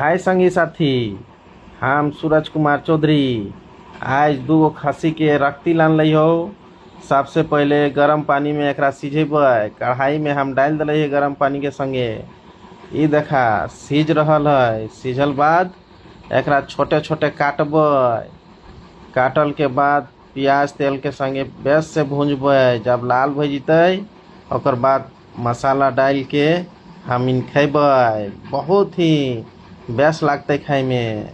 हाय संगी साथी। हम सूरज कुमार चौधरी आज दूगो खस्सी के रक्ती लान ली हो। सबसे पहले गरम पानी में एकरा सिझेबै। कढ़ाई में हम डाल दिले है गरम पानी के संगे। ये देखा सिझ रहल है। सिझल बाद एकरा छोटे छोटे काटबै। काटल के बाद प्याज तेल के संगे बेस से भूंजबै। जब लाल हो जतै ओकर बाद मसाला डाल के हम इन खेबै। बहुत ही बेस लगते खाए में।